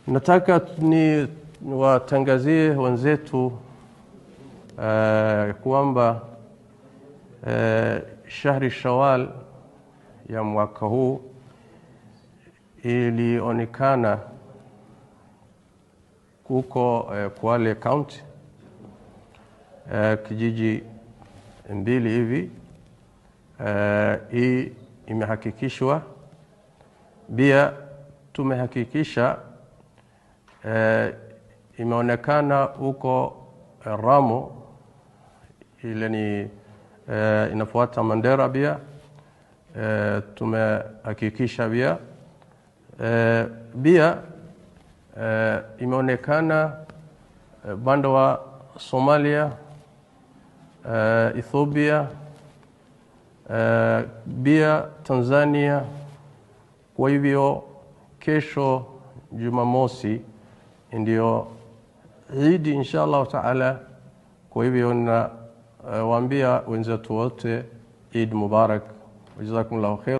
Nataka ni watangazie wenzetu kwamba shahri Shawwal ya mwaka huu ilionekana kuko Kwale County kijiji mbili hivi. Hii imehakikishwa. Pia tumehakikisha imeonekana huko Ramu, ile ni inafuata Mandera. Pia tumehakikisha pia imeonekana bando wa Somalia, Ethiopia, pia Tanzania. Kwa hivyo kesho Jumamosi ndio Eid inshallah taala. Kwa hivyo na waambia wenzetu wote Eid Mubarak, jazakumullahu khair.